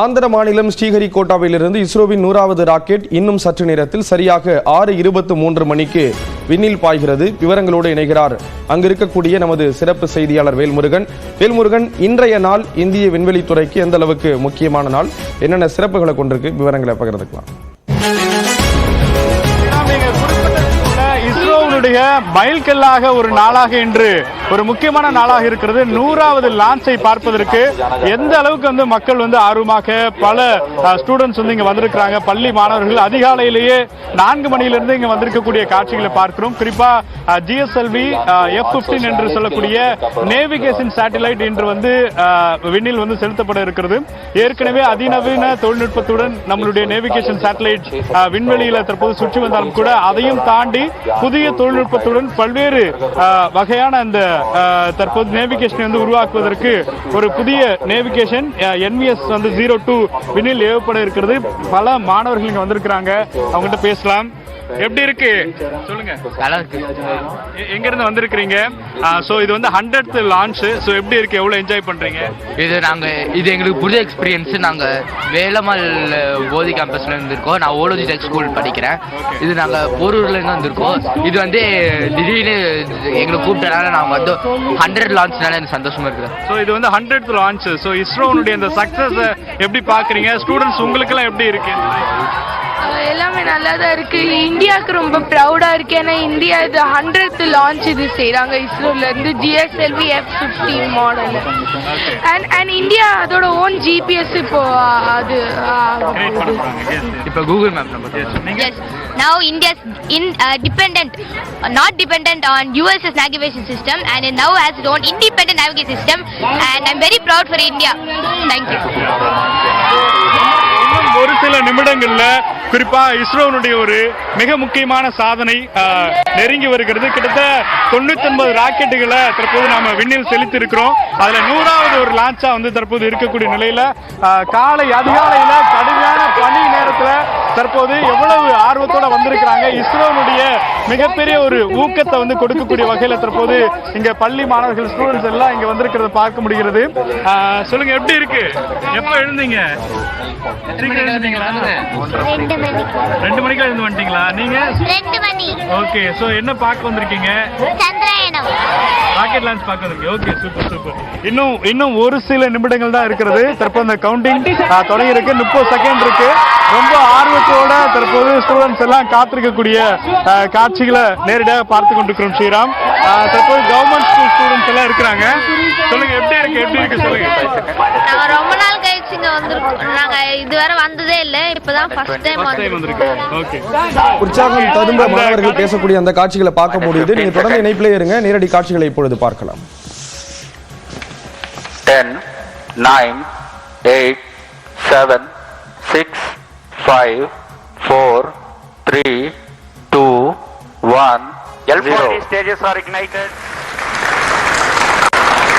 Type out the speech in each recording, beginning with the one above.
ஆந்திர மாநிலம் ஸ்ரீஹரிகோட்டாவிலிருந்து இஸ்ரோவின் 100வது ராக்கெட் இன்னும் சற்று நேரத்தில் சரியாக 6:23 மணிக்கு விண்ணில் பாய்கிறது. விவரங்களோடு இணைகிறார் அங்கு இருக்கக்கூடிய நமது சிறப்பு செய்தியாளர் வேல்முருகன். வேல்முருகன், இன்றைய நாள் இந்திய விண்வெளித்துறைக்கு எந்த அளவுக்கு முக்கியமான நாள், என்னென்ன சிறப்புகளை கொண்டிருக்கு, விவரங்களை பகிர்ந்துக்கலாம். இஸ்ரோவுடைய மைல்கல்லாக ஒரு நாளாக இன்று ஒரு முக்கியமான நாளாக இருக்கிறது. 100வது லான்ச்சை பார்ப்பதற்கு எந்த அளவுக்கு மக்கள் ஆர்வமாக பல ஸ்டூடெண்ட்ஸ் இங்க வந்திருக்கிறாங்க. பள்ளி மாணவர்கள் அதிகாலையிலேயே 4 மணியிலிருந்து இங்க வந்திருக்கக்கூடிய காட்சிகளை பார்க்கிறோம். குறிப்பா GSLV F-15 என்று சொல்லக்கூடிய நேவிகேஷன் சேட்டலைட் இன்று விண்ணில் செலுத்தப்பட இருக்கிறது. ஏற்கனவே அதிநவீன தொழில்நுட்பத்துடன் நம்மளுடைய நேவிகேஷன் சேட்டலைட் விண்வெளியில தற்போது சுற்றி வந்தாலும் கூட அதையும் தாண்டி புதிய தொழில்நுட்பத்துடன் பல்வேறு வகையான அந்த தற்போது நேவிகேஷன் உருவாக்குவதற்கு ஒரு புதிய நேவிகேஷன் NVS 02 விண்ணில் ஏவப்பட இருக்கிறது. பல மாணவர்கள் இங்க வந்திருக்கிறாங்க, அவங்ககிட்ட பேசலாம். எப்படி இருக்கு சொல்லுங்க. எங்க இருந்து வந்திருக்கீங்க? சோ இது 100th லான்ச். சோ எப்படி இருக்கு, எவ்வளவு என்ஜாய் பண்றீங்க? இது எங்களுக்கு புதிய எக்ஸ்பீரியன்ஸ். நாங்க வேலம்மாள் போதி கேம்பஸ்ல இருந்திருக்கோம். நான் ஓலோஜி டெக் ஸ்கூல் படிக்கிறேன். இது நாங்க போரூர்ல இருந்து வந்திருக்கோம். இது திடீர்னு எங்களுக்கு கூப்பிட்டனால நாங்க 100 லான்ச்னால எனக்கு சந்தோஷமா இருக்கு. சோ இது 100th லான்ச். சோ இஸ்ரோனுடைய இந்த சக்சஸ் எப்படி பாக்குறீங்க? ஸ்டூடெண்ட்ஸ் உங்களுக்கு எல்லாம் எப்படி இருக்கு? எல்லாமே நல்லா தான் இருக்கு. இந்தியாவுக்கு ரொம்ப ப்ரௌடா இருக்கு. ஏன்னா இந்தியா இது 100th லான்ச் இது செய்யறாங்க இஸ்ரோல இருந்து GSLV F-15 model. And India அதோட ஓன் GPS இப்போ அது இப்போ கூகுள் மேப் நம்ம. Yes, now India is not dependent on US's navigation system, and now has its own independent navigation system, and I'm very proud for India. Thank you. ஒரு சில நிமிடங்கள்ல குறிப்பா இஸ்ரோனுடைய ஒரு மிக முக்கியமான சாதனை நெருங்கி வருகிறது. கிட்டத்தட்ட 99 ராக்கெட்டுகளை தற்போது நாம விண்ணில் செலுத்தி இருக்கிறோம். அதுல 100வது ஒரு லான்ச்சா தற்போது இருக்கக்கூடிய நிலையில காலை அதிகாலையில கடுமையான பனி நேரத்துல தற்போது எவ்வளவு ஆர்வத்தோட வந்திருக்கிறாங்க. இஸ்ரோனுடைய மிகப்பெரிய ஒரு ஊக்கத்தை கொடுக்கக்கூடிய வகையில தற்போது இங்க பள்ளி மாணவர்கள் ஸ்டூடெண்ட்ஸ் எல்லாம் இங்க வந்திருக்கிறத பார்க்க முடிகிறது. சொல்லுங்க, எப்படி இருக்கு? எப்ப எழுந்தீங்க? 2 மணிக்கு எழுந்து வந்துட்டீங்களா? நீங்க 2 மணி. ஓகே. சோ என்ன பார்க்க வந்திருக்கீங்க? சந்திராயனம் ராக்கெட் லான்ச் பார்க்க வந்திருக்கீங்க. Okay, super super. இன்னும் ஒரு சில நிமிடங்கள் தான் இருக்கிறது. தற்போது அந்த கவுண்டிங் தொடங்கி இருக்கு. 30 செகண்ட் இருக்கு. ரொம்ப ஆர்வத்தோட தற்போது ஸ்டூடெண்ட்ஸ் எல்லாம் காத்திருக்கக்கூடிய காட்சிகளை நேரடியாக பார்த்து கொண்டிருக்கிறோம். ஸ்ரீராம், தற்போது கவர்மெண்ட் ஸ்கூல் ஸ்டூடெண்ட்ஸ் எல்லாம் இருக்கிறாங்க. சொல்லுங்க, எப்படி இருக்கு சொல்லுங்க. நாங்க ரொம்ப நாள் கழிச்சு இங்க வந்திருக்கோம். நாங்க இதுவரை வந்ததே இல்ல, இப்பதான் ஃபர்ஸ்ட் டைம் வந்திருக்கோம். ஓகே. உற்சாகம் ததும்ப மாணவர்கள் பேசக்கூடிய அந்த காட்சிகளை பார்க்க முடியுது. நீங்க தொடர்ந்து இணைப்பிலே இருங்க, நேரடி காட்சிகளை இப்பொழுது பார்க்கலாம். 10, 9, 8, 7, 6, 5, 4, 3, 2, 1, L40 stages are ignited.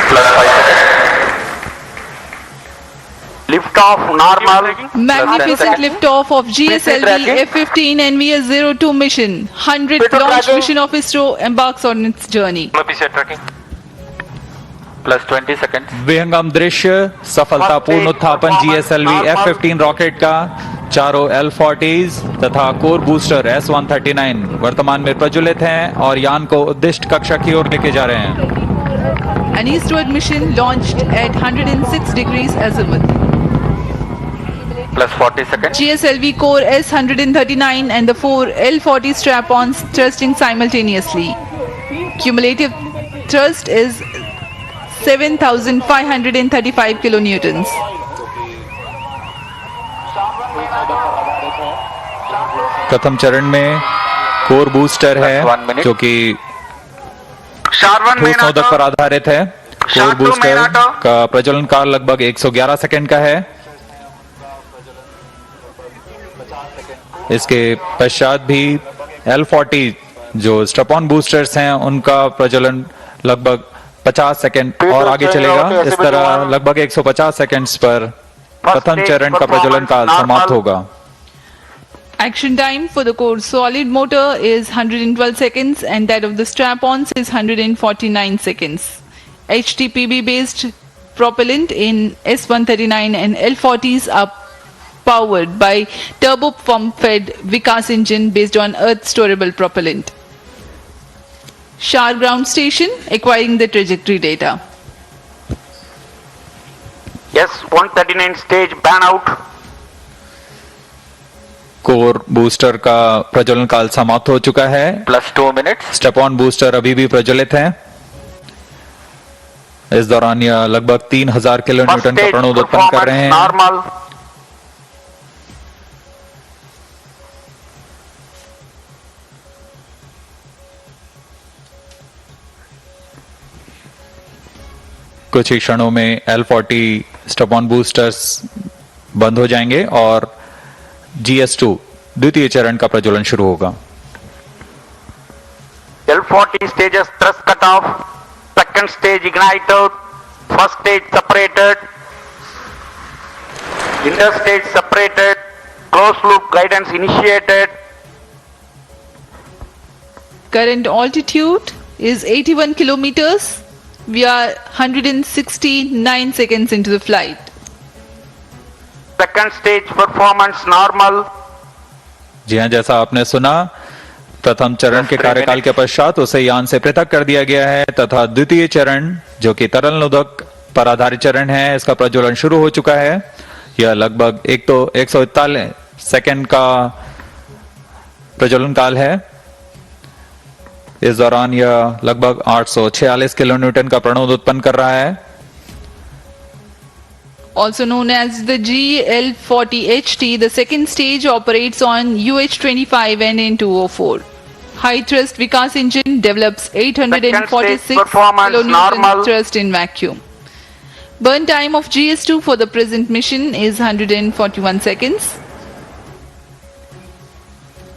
Plus 5 seconds. Lift off normal. Magnificent lift off of GSLV F-15 NVS 02 mission. 100th launch mission of ISRO embarks on its journey. Plus 20 seconds. विहंगम दृश्य सफलतापूर्ण उत्थापन GSLV F-15 रॉकेट का। चारों L-40s तथा core booster S-139 वर्तमान में प्रज्वलित हैं और यान को उद्दिष्ट कक्षा की ओर लेके जा रहे हैं। An eastward mission launched at 106 degrees azimuth. Plus 40 seconds. GSLV core S-139 and the 4 L-40 strap-ons thrusting simultaneously. Cumulative thrust is 7,535 kilonewtons. प्रथम चरण में कोर बूस्टर है जो कि ठोस नोदक पर आधारित है। कोर बूस्टर का प्रज्वलन काल लगभग 111 सेकंड का है। इसके पश्चात भी L-40 जो स्ट्रैप-ऑन बूस्टर्स हैं उनका प्रज्वलन लगभग 50 सेकंड और आगे चलेगा। इस तरह लगभग 150 सेकंड्स पर प्रथम चरण का प्रज्वलन काल समाप्त होगा। Action time for the core solid motor is 112 seconds and that of the strap-ons is 149 seconds. HTPB based propellant in S139 and L40s are powered by turbopump-fed Vikas engine based on Earth-storable propellant. Shar ground station acquiring the trajectory data. S139 stage ban out. Core booster का प्रज्वलन काल समाप्त हो चुका है। +2 minutes. Step on booster अभी भी प्रज्वलित है। इस दौरान यह लगभग 3000 किलो न्यूटन का प्रणोद उत्पन्न कर रहे हैं। नॉर्मल। कुछ ही क्षणों में L40 स्टेप ऑन बूस्टर्स बंद हो जाएंगे और GS2 द्वितीय चरण का प्रज्वलन शुरू होगा। L40 stages thrust cut off, second stage ignited, first stage separated, interstage separated, closed loop guidance initiated. Current altitude is 81 kilometers. We are 169 seconds into the flight. Second stage performance normal. जी हां, जैसा आपने सुना, प्रथम चरण के कार्यकाल के पश्चात उसे यान से पृथक कर दिया गया है तथा द्वितीय चरण जो कि तरल नोदक पर आधारित चरण है, इसका प्रज्वलन शुरू हो चुका है। यह लगभग 141 सेकंड का प्रज्वलन काल है। इस दौरान यह लगभग 846 किलो न्यूटन का प्रणोद उत्पन्न कर रहा है। Also known as the GL40HT, the second stage operates on UH-25 and N204. High thrust Vikas engine develops 846 kilonewton normal. thrust in vacuum. Burn time of GS2 for the present mission is 141 seconds.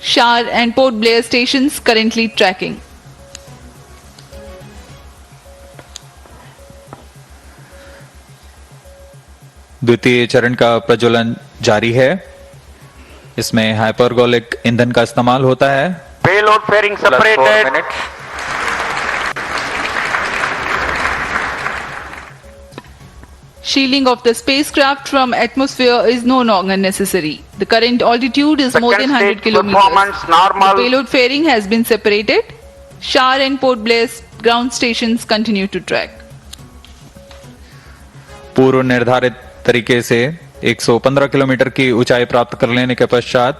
Shar and Port Blair stations currently tracking. द्वितीय चरण का प्रज्वलन जारी है। इसमें hypergolic ईंधन का इस्तेमाल होता है। Payload fairing separated. Shielding of the spacecraft from atmosphere is no longer necessary. The current altitude is more than 100 kilometers. Performance normal. The payload fairing has been separated. Shar and Port Blair ground stations continue to track. पूर्व निर्धारित तरीके से 115 kilometre की ऊंचाई प्राप्त कर लेने के पश्चात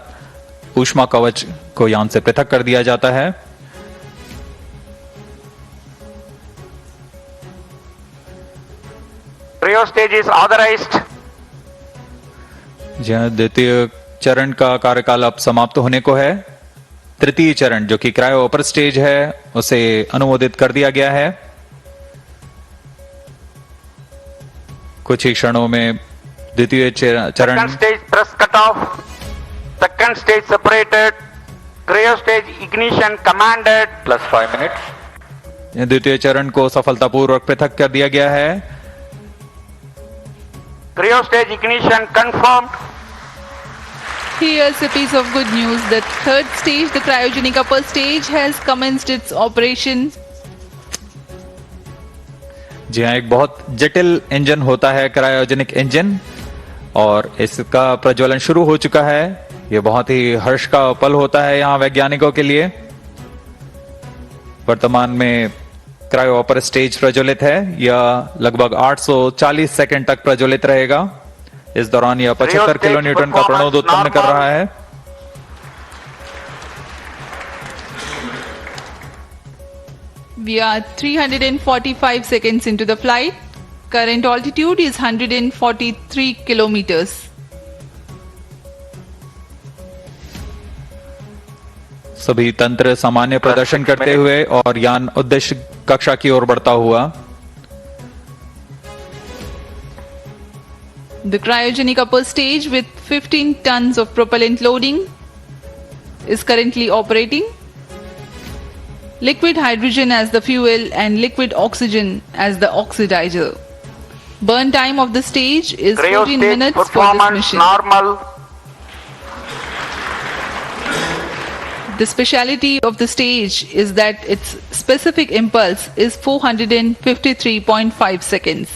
ऊष्मा कवच को यान से पृथक कर दिया जाता है। Cryo stage is authorized. जहां द्वितीय चरण का कार्यकाल अब समाप्त होने को है। तृतीय चरण जो कि क्रायो अपर स्टेज है, उसे अनुमोदित कर दिया गया है। कुछ ही क्षणों में द्वितीय चरण Second stage thrust cut off. Second stage separated. Cryo stage ignition commanded. +5 minutes. द्वितीय चरण को सफलतापूर्वक पृथक कर दिया गया है। Cryo stage ignition confirmed. Here's a piece of good news. The third stage, the cryogenic upper stage, has commenced its operation. जी हाँ, एक बहुत जटिल इंजन होता है क्रायोजेनिक इंजन और इसका प्रज्वलन शुरू हो चुका है। ये बहुत ही हर्ष का पल होता है यहाँ वैज्ञानिकों के लिए। वर्तमान में क्रायो अपर स्टेज प्रज्वलित है। यह लगभग 840 सेकंड तक प्रज्वलित रहेगा। इस दौरान यह 75 किलो न्यूटन का प्रणोद उत्पन्न कर रहा है। We are 345 seconds into the flight. Current altitude is 143 kilometers. सभी तंत्र सामान्य प्रदर्शन करते हुए और यान उद्देश्य कक्षा की ओर बढ़ता हुआ। The cryogenic upper stage with 15 tons of propellant loading is currently operating. Liquid hydrogen as the fuel and liquid oxygen as the oxidizer. Burn time of the stage is Cryo 14 stage minutes for this performance mission. normal. The speciality of the stage is that its specific impulse is 453.5 seconds.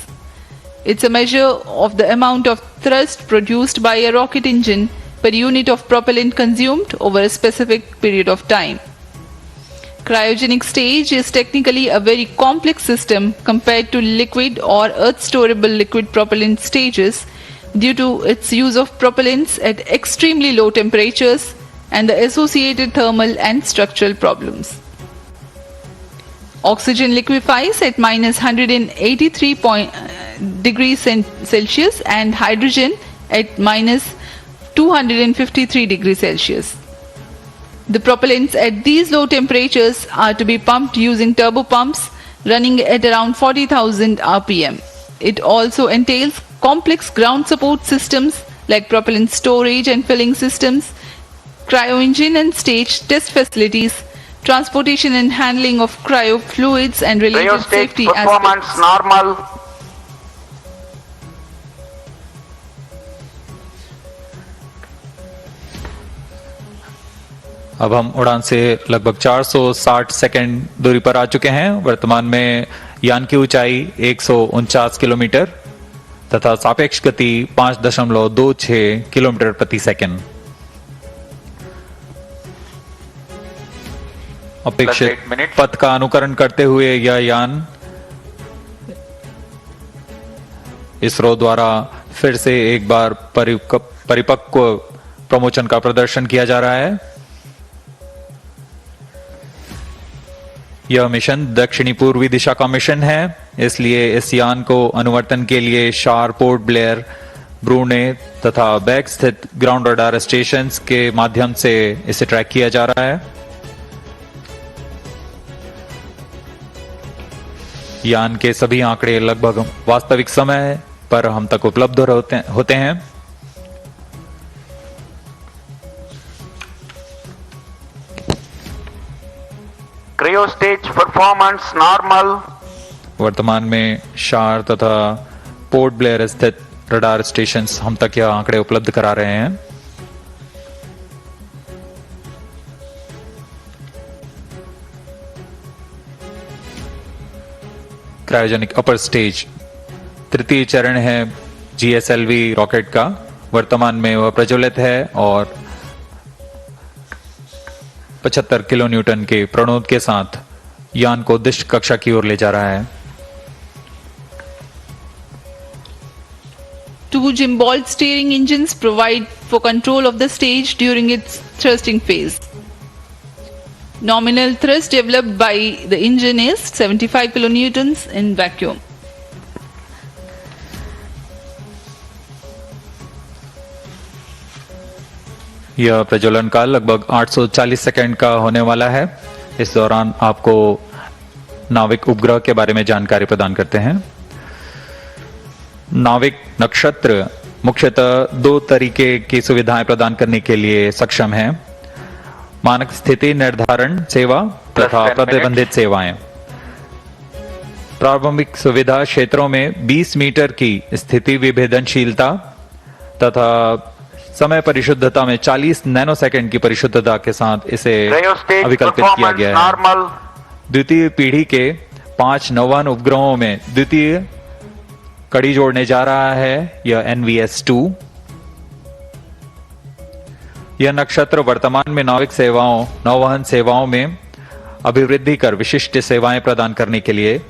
It's a measure of the amount of thrust produced by a rocket engine per unit of propellant consumed over a specific period of time. Cryogenic stage is technically a very complex system compared to liquid or earth-storable liquid propellant stages due to its use of propellants at extremely low temperatures and the associated thermal and structural problems. Oxygen liquefies at minus 183 degrees Celsius and hydrogen at minus 253 degrees Celsius. The propellants at these low temperatures are to be pumped using turbopumps running at around 40,000 RPM. It also entails complex ground support systems like propellant storage and filling systems, cryo-engine and stage test facilities, transportation and handling of cryo fluids and related Cryostage safety performance aspects. normal. अब हम उड़ान से लगभग 460 second दूरी पर आ चुके हैं। वर्तमान में यान की ऊंचाई 149 किलोमीटर तथा सापेक्ष गति 5.26 किलोमीटर प्रति सेकंड। अपेक्षित पथ का अनुकरण करते हुए यह यान इसरो द्वारा फिर से एक बार परिपक्व प्रमोशन का प्रदर्शन किया जा रहा है। यह मिशन दक्षिणी पूर्वी दिशा का मिशन है, इसलिए इस यान को अनुवर्तन के लिए शार, पोर्ट ब्लेयर, ब्रूने तथा बैग स्थित ग्राउंड रडार स्टेशन के माध्यम से इसे ट्रैक किया जा रहा है। यान के सभी आंकड़े लगभग वास्तविक समय पर हम तक उपलब्ध होते हैं। Cryostage performance normal. वर्तमान में शार तथा पोर्ट ब्लेयर स्थित रडार स्टेशन हम तक यह आंकड़े उपलब्ध करा रहे हैं। क्रायोजेनिक अपर स्टेज तृतीय चरण है GSLV रॉकेट का। वर्तमान में वह प्रज्वलित है और 75 किलो न्यूटन के प्रणोद के साथ यान को उद्दिष्ट कक्षा की ओर ले जा रहा है। Two gimbal steering engines provide for control of the stage during its thrusting phase. Nominal thrust developed by the engine is 75 kilonewtons in vacuum. यह प्रज्वलन काल लगभग 840 सेकंड का होने वाला है। इस दौरान आपको नाविक उपग्रह के बारे में जानकारी प्रदान करते हैं। नाविक नक्षत्र मुख्यतः दो तरीके की सुविधाएं प्रदान करने के लिए सक्षम है: मानक स्थिति निर्धारण सेवा तथा प्रतिबंधित सेवाएं। प्रारंभिक सुविधा क्षेत्रों में 20 मीटर की स्थिति विभेदनशीलता तथा समय परिशुद्धता में 40 नैनोसेकंड की परिशुद्धता के साथ इसे अभिकल्पित किया गया है। द्वितीय पीढ़ी के 5 नौवहन उपग्रहों में द्वितीय कड़ी जोड़ने जा रहा है यह NVS-2। यह नक्षत्र वर्तमान में नाविक सेवाओं, नौवहन सेवाओं में अभिवृद्धि कर विशिष्ट सेवाएं प्रदान करने के लिए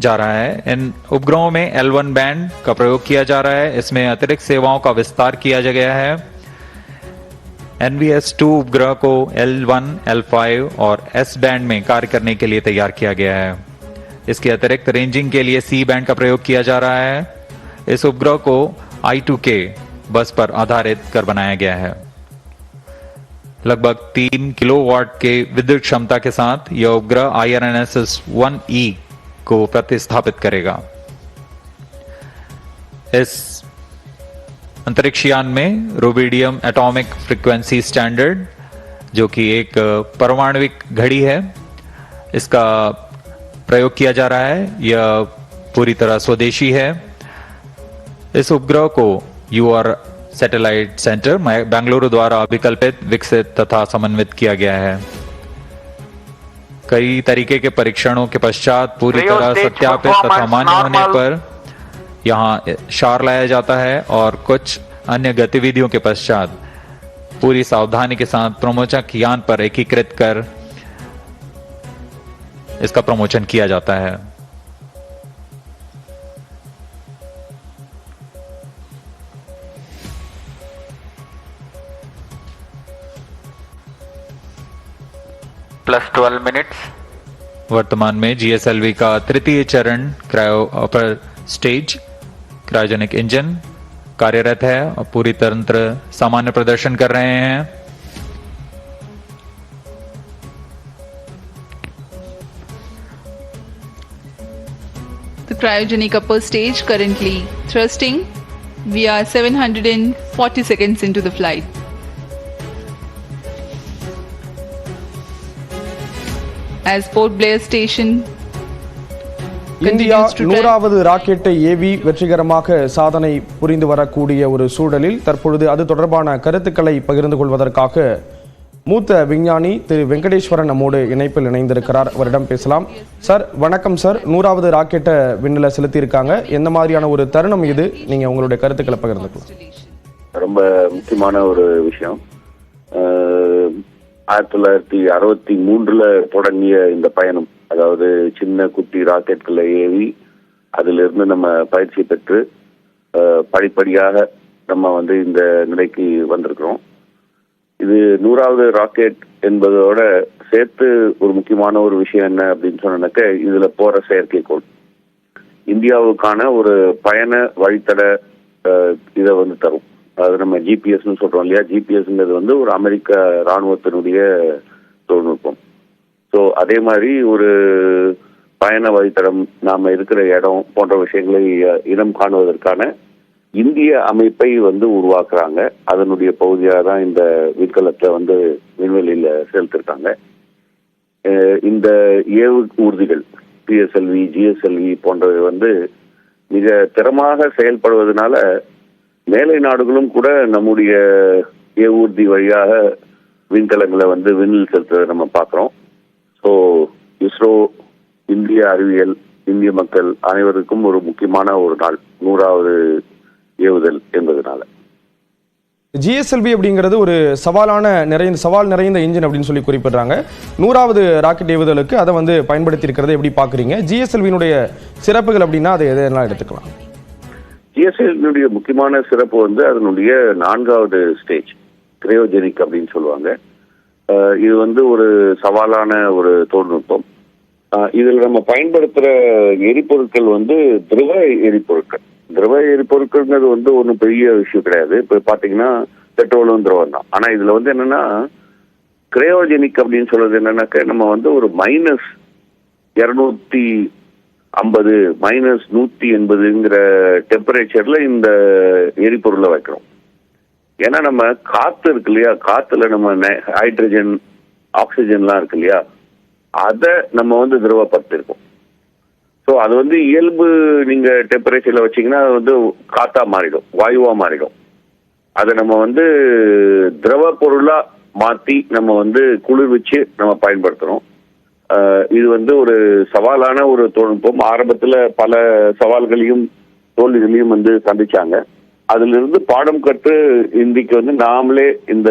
जा रहा है। इन उपग्रहों में L1 बैंड का प्रयोग किया जा रहा है। इसमें अतिरिक्त सेवाओं का विस्तार किया गया है। NVS-2 उपग्रह को L1, L5 और S बैंड में कार्य करने के लिए तैयार किया गया है। इसके अतिरिक्त रेंजिंग के लिए C बैंड का प्रयोग किया जा रहा है। इस उपग्रह को I2K बस पर आधारित कर बनाया गया है। लगभग 3 किलोवाट के विद्युत क्षमता के साथ यह उपग्रह IRNSS-1E को प्रतिस्थापित करेगा। इस अंतरिक्ष यान में रुबिडियम एटॉमिक फ्रीक्वेंसी स्टैंडर्ड, जो कि एक परमाणविक घड़ी है, इसका प्रयोग किया जा रहा है। यह पूरी तरह स्वदेशी है। इस उपग्रह को UR सैटेलाइट सेंटर बेंगलुरु द्वारा अभिकल्पित, विकसित तथा समन्वित किया गया है। कई तरीके के परीक्षणों के पश्चात पूरी तरह सत्यापित तथा मान्य होने पर यहाँ शार लाया जाता है और कुछ अन्य गतिविधियों के पश्चात पूरी सावधानी के साथ प्रमोचक यान पर एकीकृत कर इसका प्रमोचन किया जाता है। +12 minutes. वर्तमान में GSLV का तृतीय चरण cryo upper stage cryogenic engine कार्यरत है और पूरी तंत्र सामान्य प्रदर्शन कर रहे हैं। The cryogenic upper stage currently thrusting. We are 740 seconds into the flight. As Port Blair Station India continues to track 100வது ராக்கெட்டை ஏவி வெற்றிகரமாக சாதனை புரிந்து வரக்கூடிய ஒரு சூழலில் தற்பொழுது அது தொடர்பான கருத்துக்களை பகிர்ந்து கொள்வதற்காக மூத்த விஞ்ஞானி திரு வெங்கடேஸ்வரன் நம்மோடு இணைப்பில் இணைந்திருக்கிறார். அவரிடம் பேசலாம். சார் வணக்கம் சார். 100வது ராக்கெட்டை விண்ணில செலுத்தியிருக்காங்க. எந்த மாதிரியான ஒரு தருணம் இது? நீங்க உங்களுடைய கருத்துக்களை பகிர்ந்துக்கலாம். ரொம்ப முக்கியமான ஒரு விஷயம். 1963 தொடங்கிய இந்த பயணம், அதாவது சின்ன குட்டி ராக்கெட்களை ஏவி அதிலிருந்து நம்ம பயிற்சி பெற்று படிப்படியாக நம்ம இந்த நிலைக்கு வந்திருக்கிறோம். இது 100வது ராக்கெட் என்பதோட சேர்த்து ஒரு முக்கியமான ஒரு விஷயம் என்ன அப்படின்னு சொன்னாக்க, இதுல போற செயற்கைக்கோள் இந்தியாவுக்கான ஒரு பயண வழித்தட இதை தரும். அது நம்ம ஜிபிஎஸ்ன்னு சொல்றோம் இல்லையா. ஜிபிஎஸ்ங்கிறது ஒரு அமெரிக்க இராணுவத்தினுடைய தொழில்நுட்பம். ஸோ அதே மாதிரி ஒரு பயண வழித்தடம், நாம இருக்கிற இடம் போன்ற விஷயங்களை இனம் காணுவதற்கான இந்திய அமைப்பை உருவாக்குறாங்க. அதனுடைய பகுதியாக தான் இந்த விண்கலத்தை விண்வெளியில செலுத்திருக்காங்க. இந்த ஏவு ஊர்திகள் பிஎஸ்எல்வி, ஜிஎஸ்எல்வி போன்றவை மிக திறமாக செயல்படுவதனால மேலை நாடுகளும் கூட நம்முடைய ஏவூர்தி வழியாக விண்கலங்களை விண்ணில் செலுத்துவதை நம்ம பார்க்கிறோம். ஸோ இஸ்ரோ, இந்திய அறிவியல், இந்திய மக்கள் அனைவருக்கும் ஒரு முக்கியமான ஒரு நாள் 100வது ஏவுதல் என்பதனால. ஜிஎஸ்எல்வி அப்படிங்கிறது ஒரு சவால் நிறைந்த இன்ஜின் அப்படின்னு சொல்லி குறிப்பிடுறாங்க. 100வது ராக்கெட் ஏவுதலுக்கு அதை பயன்படுத்தி இருக்கிறத எப்படி பாக்குறீங்க? ஜிஎஸ்எல்வியினுடைய சிறப்புகள் அப்படின்னா அதை எதெல்லாம் எடுத்துக்கலாம்? ஜிஎஸ்எல்வியினுடைய முக்கியமான சிறப்பு அதனுடைய 4வது ஸ்டேஜ் கிரையோஜெனிக் அப்படின்னு சொல்லுவாங்க. இது ஒரு சவாலான ஒரு தொழில்நுட்பம். இதில் நம்ம பயன்படுத்துற எரிபொருட்கள் திரவ எரிபொருட்கள். திரவ எரிபொருட்கள்ங்கிறது ஒன்றும் பெரிய விஷயம் கிடையாது. இப்போ பார்த்தீங்கன்னா பெட்ரோலும் திரவம் தான். ஆனால் இதுல என்னன்னா கிரையோஜெனிக் அப்படின்னு சொல்றது என்னன்னாக்க, நம்ம ஒரு -250 -180ங்கிற டெம்பரேச்சர்ல இந்த எரிபொருளை வைக்கிறோம். ஏன்னா நம்ம காத்து இருக்கு இல்லையா, காத்துல நம்ம ஹைட்ரஜன், ஆக்சிஜன்லாம் இருக்கு இல்லையா, அதை நம்ம திரவப்படுத்திருக்கோம். ஸோ அது இயல்பு நீங்க டெம்பரேச்சர்ல வச்சீங்கன்னா அது காத்தா மாறிடும், வாயுவா மாறிடும். அதை நம்ம திரவ பொருளா மாத்தி நம்ம குளிர்விச்சு நம்ம பயன்படுத்துறோம். இது ஒரு சவாலான ஒரு தொழில்நுட்பம். ஆரம்பத்துல பல சவால்களையும் தோல்விகளையும் சந்திச்சாங்க. அதுல இருந்து பாடம் கற்று இன்றைக்கு நாமளே இந்த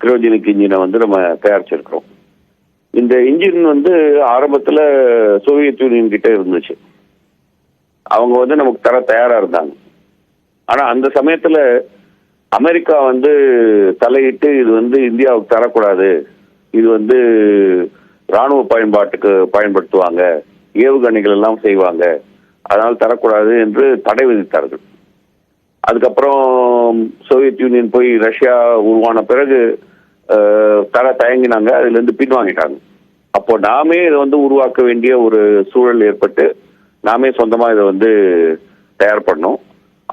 கிரையோஜெனிக் இன்ஜினை நம்ம தயாரிச்சிருக்கிறோம். இந்த இன்ஜின் ஆரம்பத்துல சோவியத் யூனியன் கிட்ட இருந்துச்சு. அவங்க நமக்கு தர தயாரா இருந்தாங்க. ஆனா அந்த சமயத்துல அமெரிக்கா தலையிட்டு இது இந்தியாவுக்கு தரக்கூடாது, இது ராணுவ பயன்பாட்டுக்கு பயன்படுத்துவாங்க, ஏவுகணைகள் எல்லாம் செய்வாங்க, அதனால் தரக்கூடாது என்று தடை விதித்தார்கள். அதுக்கப்புறம் சோவியத் யூனியன் போய் ரஷ்யா உருவான பிறகு தர தயங்கினாங்க, அதுல இருந்து பின்வாங்கிட்டாங்க. அப்போ நாமே இதை உருவாக்க வேண்டிய ஒரு சூழல் ஏற்பட்டு நாமே சொந்தமா இதை தயார் பண்ணோம்.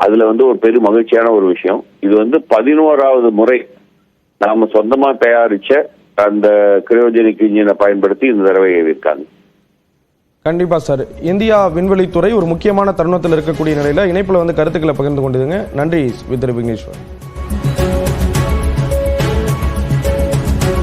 அதுல ஒரு பெரும் மகிழ்ச்சியான ஒரு விஷயம், இது 11வது முறை நாம சொந்தமா தயாரிச்ச அந்த கிரையோஜெனிக் இன்ஜினை பயன்படுத்தி இந்த தடவை ஏவிருக்காங்க. கண்டிப்பா சார். இந்தியா விண்வெளித்துறை ஒரு முக்கியமான தருணத்தில் இருக்கக்கூடிய நிலையில இணைப்புல கருத்துக்களை பகிர்ந்து கொண்டதுங்க. நன்றி திரு விக்னேஸ்வர்.